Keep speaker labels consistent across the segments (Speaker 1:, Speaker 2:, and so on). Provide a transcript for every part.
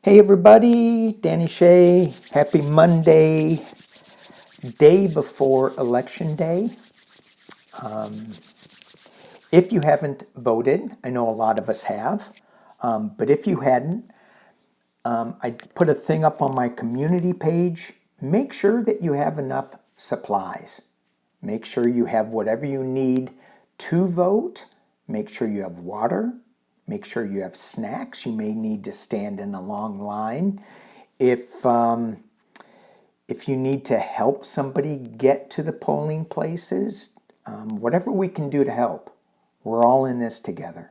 Speaker 1: Hey everybody, Danny Shay. Happy Monday, day before Election Day. If you haven't voted, I know a lot of us have, but if you hadn't, I put a thing up on my community page. Make sure that you have enough supplies. Make sure you have whatever you need to vote. Make sure you have water. Make sure you have snacks. You may need to stand in a long line. If you need to help somebody get to the polling places, whatever we can do to help, we're all in this together.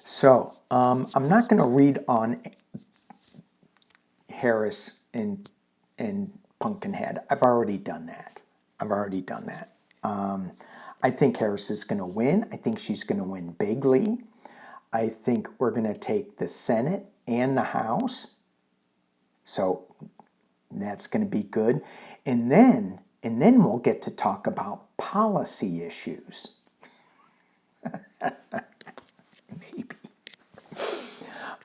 Speaker 1: So I'm not going to read on Harris and Pumpkinhead. I've already done that. I think Harris is going to win. I think she's going to win bigly. I think we're going to take the Senate and the House. So that's going to be good. And then we'll get to talk about policy issues. Maybe.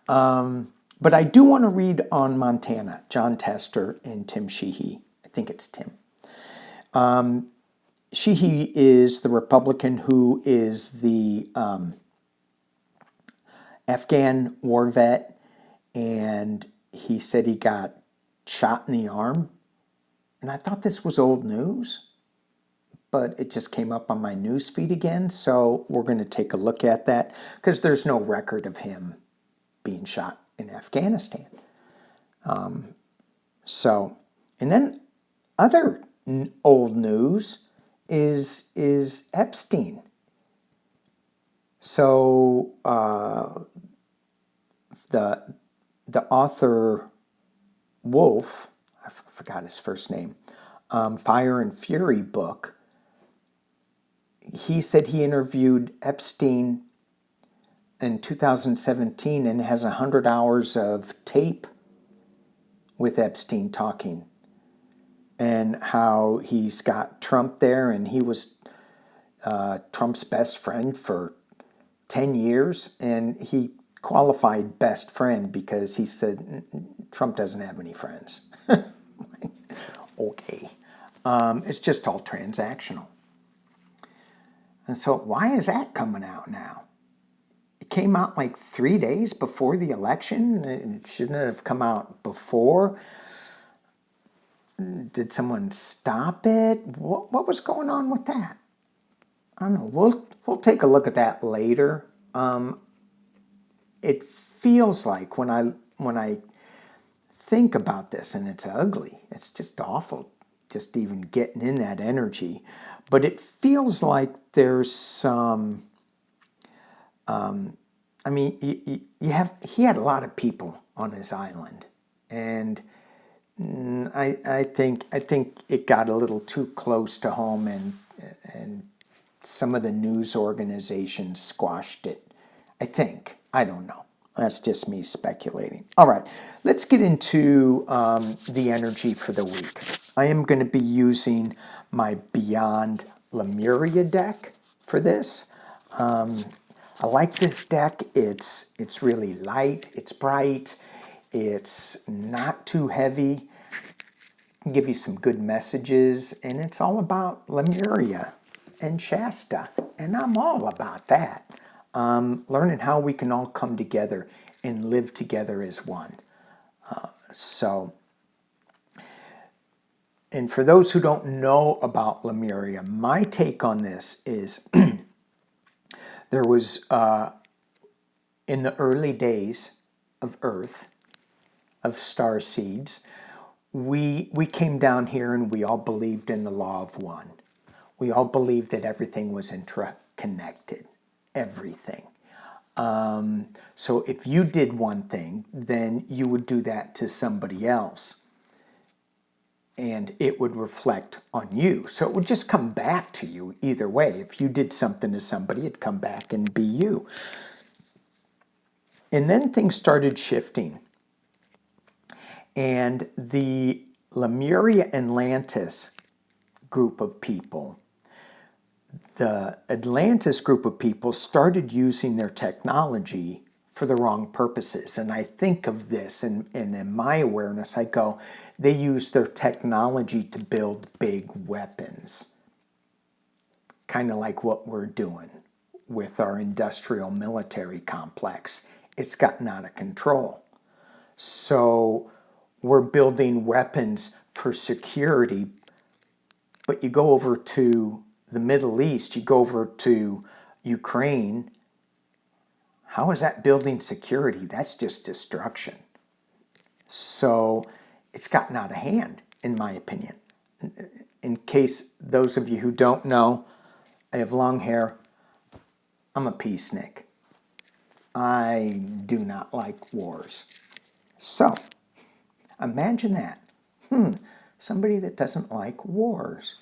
Speaker 1: But I do want to read on Montana, John Tester and Tim Sheehy. I think it's Tim. Sheehy is the Republican who is the Afghan war vet, and he said he got shot in the arm. And I thought this was old news, but it just came up on my news feed again. So we're going to take a look at that because there's no record of him being shot in Afghanistan. And then other old news is Epstein. So the author Wolf, I forgot his first name, Fire and Fury book, he said he interviewed Epstein in 2017 and has 100 hours of tape with Epstein talking, and how he's got Trump there, and he was Trump's best friend for 10 years, and he qualified best friend because he said Trump doesn't have any friends. Okay. It's just all transactional. And so why is that coming out now? It came out like 3 days before the election. It shouldn't have come out before. Did someone stop it? What was going on with that? I don't know. We'll take a look at that later. It feels like when I think about this, and it's ugly. It's just awful, just even getting in that energy. But it feels like there's some. He had a lot of people on his island, and I think it got a little too close to home, and some of the news organizations squashed it. I don't know. That's just me speculating. All right, let's get into the energy for the week. I am going to be using my Beyond Lemuria deck for this. I like this deck. It's really light. It's bright. It's not too heavy. Can give you some good messages, and it's all about Lemuria and Shasta, and I'm all about that. Learning how we can all come together and live together as one. And for those who don't know about Lemuria, my take on this is there was, in the early days of Earth, of star seeds, we came down here and we all believed in the law of one. We all believed that everything was interconnected. Everything. So if you did one thing, then you would do that to somebody else, and it would reflect on you. So it would just come back to you either way. If you did something to somebody, it'd come back and be you. And then things started shifting, and the Lemuria Atlantis group of people, the Atlantis group of people started using their technology for the wrong purposes. And I think of this, and in my awareness, I go, they use their technology to build big weapons. Kind of like what we're doing with our industrial military complex. It's gotten out of control. So we're building weapons for security, but you go over to the Middle East, you go over to Ukraine, how is that building security? That's just destruction. So it's gotten out of hand, in my opinion. In case those of you who don't know, I have long hair. I'm a peacenik. I do not like wars. So, imagine that. Somebody that doesn't like wars.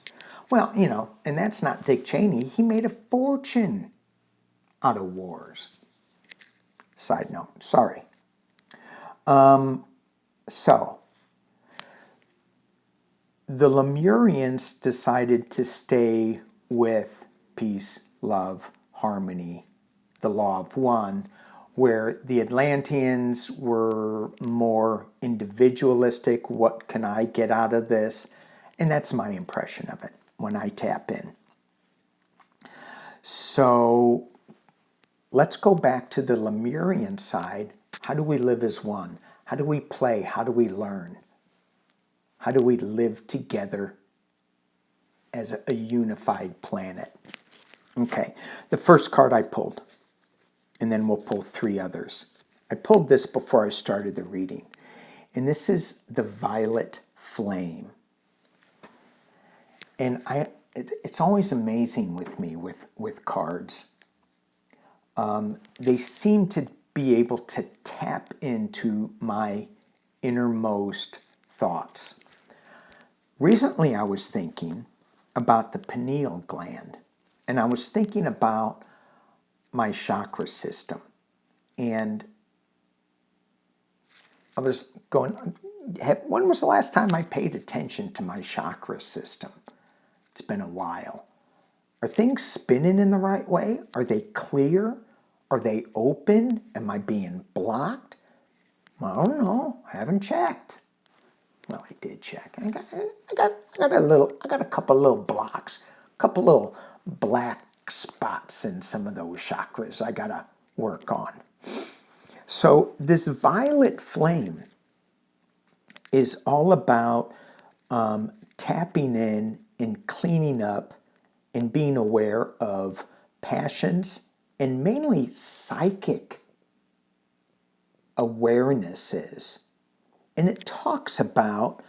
Speaker 1: Well, you know, and that's not Dick Cheney. He made a fortune out of wars. Side note, sorry. So, the Lemurians decided to stay with peace, love, harmony, the law of one, where the Atlanteans were more individualistic. What can I get out of this? And that's my impression of it when I tap in. So let's go back to the Lemurian side. How do we live as one? How do we play? How do we learn? How do we live together as a unified planet? Okay, the first card I pulled, and then we'll pull 3 others. I pulled this before I started the reading, and this is the Violet Flame. And it's always amazing with me with cards. They seem to be able to tap into my innermost thoughts. Recently, I was thinking about the pineal gland, and I was thinking about my chakra system. And I was going, when was the last time I paid attention to my chakra system? It's been a while. Are things spinning in the right way? Are they clear? Are they open? Am I being blocked? I don't know. I haven't checked. Well, I did check. I got a couple little blocks, a couple little black spots in some of those chakras I gotta work on. So this violet flame is all about tapping in and cleaning up and being aware of passions and mainly psychic awarenesses. And it talks about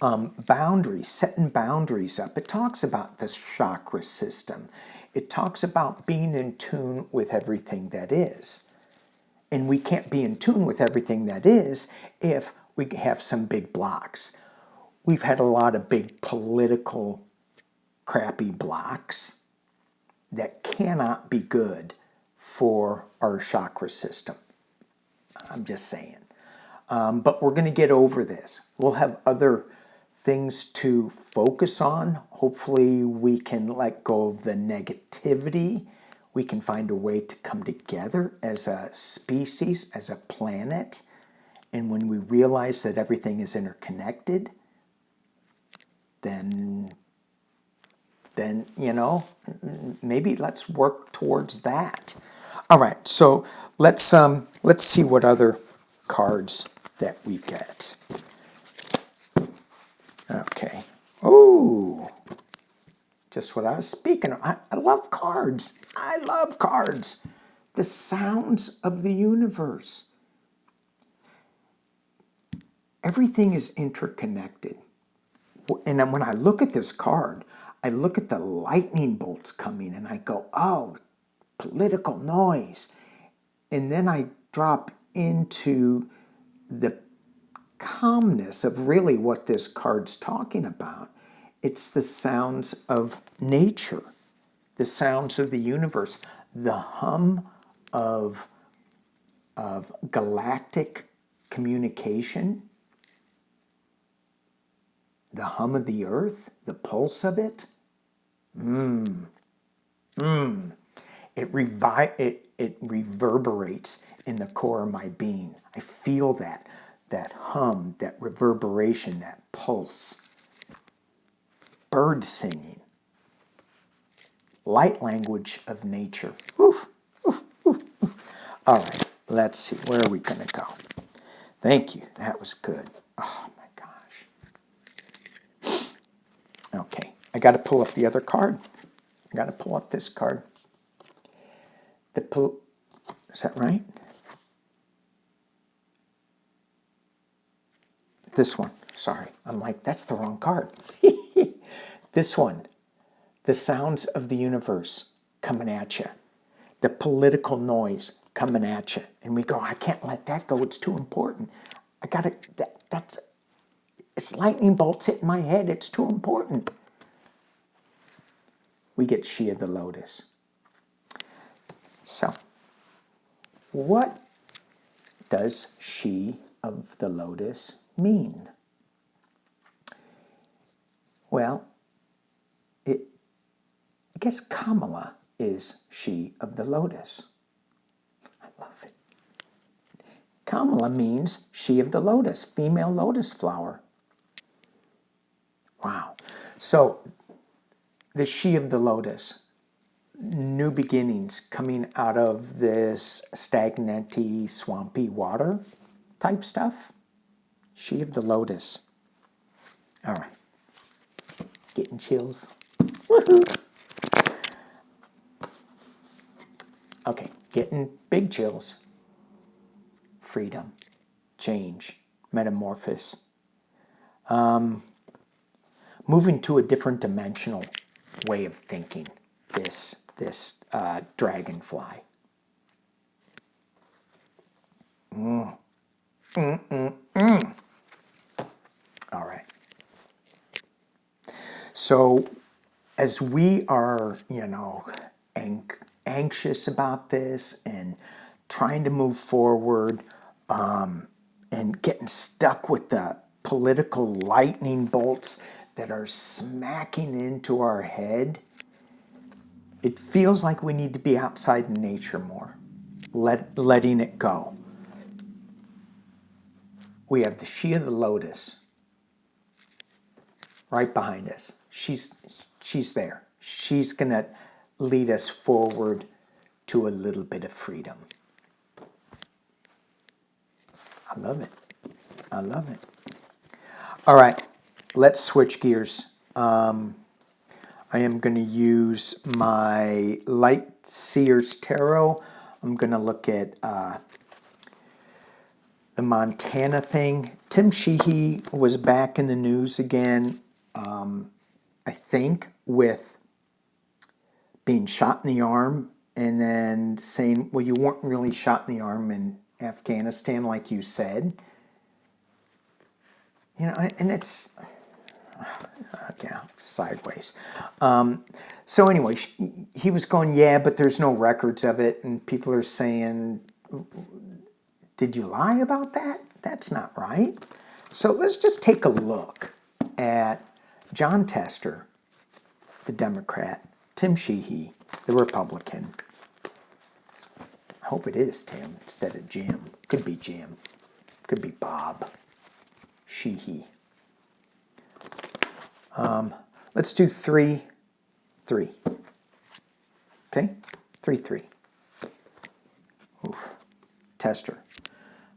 Speaker 1: boundaries, setting boundaries up. It talks about the chakra system. It talks about being in tune with everything that is. And we can't be in tune with everything that is if we have some big blocks. We've had a lot of big political crappy blocks that cannot be good for our chakra system. I'm just saying. But we're going to get over this. We'll have other things to focus on. Hopefully we can let go of the negativity. We can find a way to come together as a species, as a planet. And when we realize that everything is interconnected, then you know, maybe let's work towards that. All right, so let's see what other cards that we get. Okay. Oh, just what I was speaking of. I love cards. I love cards. The sounds of the universe. Everything is interconnected. And when I look at this card, I look at the lightning bolts coming and I go, oh, political noise. And then I drop into the calmness of really what this card's talking about. It's the sounds of nature, the sounds of the universe, the hum of galactic communication, the hum of the earth, the pulse of it. It reverberates in the core of my being. I feel that hum, that reverberation, that pulse. Bird singing. Light language of nature. Oof, oof, oof, oof. All right, let's see. Where are we going to go? Thank you. That was good. Oh, my gosh. Okay, I got to pull up the other card. I got to pull up this card. Is that right? This one. Sorry. I'm like, that's the wrong card. This one. The sounds of the universe coming at you. The political noise coming at you. And we go, I can't let that go. It's too important. I got to, it's lightning bolts hitting my head. It's too important. We get She of the Lotus. So, what does She of the Lotus mean? Well, I guess Kamala is She of the Lotus. I love it. Kamala means She of the Lotus, female lotus flower. Wow. So, the She of the Lotus, new beginnings coming out of this stagnant-y, swampy water type stuff. She of the Lotus. All right. Getting chills. Woohoo! Okay, getting big chills. Freedom, change, metamorphosis. Moving to a different dimensional way of thinking. This dragonfly. All right. So, as we are, anxious about this and trying to move forward, and getting stuck with the political lightning bolts that are smacking into our head, it feels like we need to be outside in nature more, letting it go. We have the She of the Lotus right behind us. She's there. She's going to lead us forward to a little bit of freedom. I love it. I love it. All right, let's switch gears. I am going to use my Light Seers Tarot. I'm going to look at the Montana thing. Tim Sheehy was back in the news again, I think, with being shot in the arm and then saying, well, you weren't really shot in the arm in Afghanistan like you said. And it's, yeah, sideways. So anyway, he was going, yeah, but there's no records of it. And people are saying, did you lie about that? That's not right. So let's just take a look at John Tester, the Democrat, Tim Sheehy, the Republican. I hope it is Tim instead of Jim. Could be Jim. Could be Bob. Sheehy. Let's do 3-3. Okay? 3-3. Oof. Tester.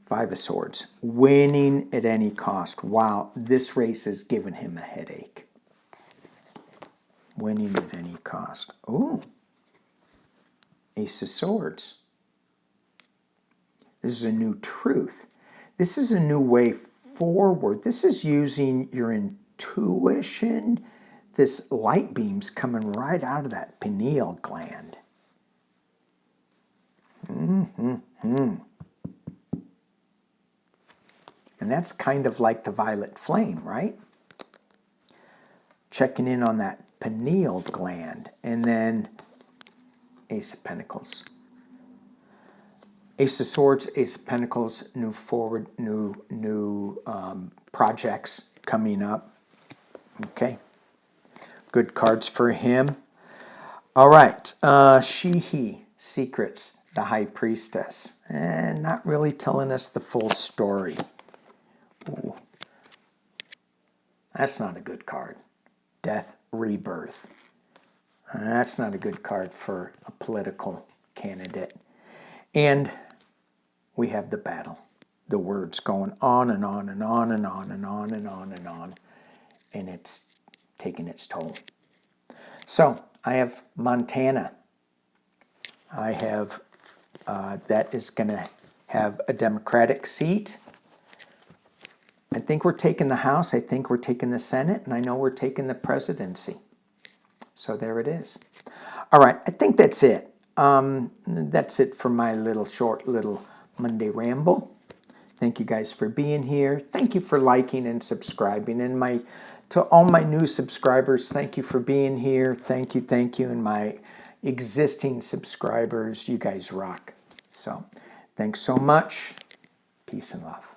Speaker 1: 5 of Swords. Winning at any cost. Wow, this race has given him a headache. Winning at any cost. Ooh. Ace of Swords. This is a new truth. This is a new way forward. This is using your intuition. This light beam's coming right out of that pineal gland. And that's kind of like the violet flame, right? Checking in on that pineal gland. And then Ace of Pentacles. Ace of Swords, Ace of Pentacles, new forward, new projects coming up. Okay. Good cards for him. All right. She, he, secrets. the High Priestess, and not really telling us the full story. Ooh. That's not a good card. Death, rebirth. That's not a good card for a political candidate. And we have the battle. The words going on and on and on and on and on and on and on. And it's taking its toll. So I have Montana. I have, that is going to have a Democratic seat. I think we're taking the House. I think we're taking the Senate. And I know we're taking the presidency. So there it is. All right, I think that's it. That's it for my short little Monday ramble. Thank you guys for being here. Thank you for liking and subscribing. And to all my new subscribers, thank you for being here. Thank you. And my existing subscribers, you guys rock. So thanks so much. Peace and love.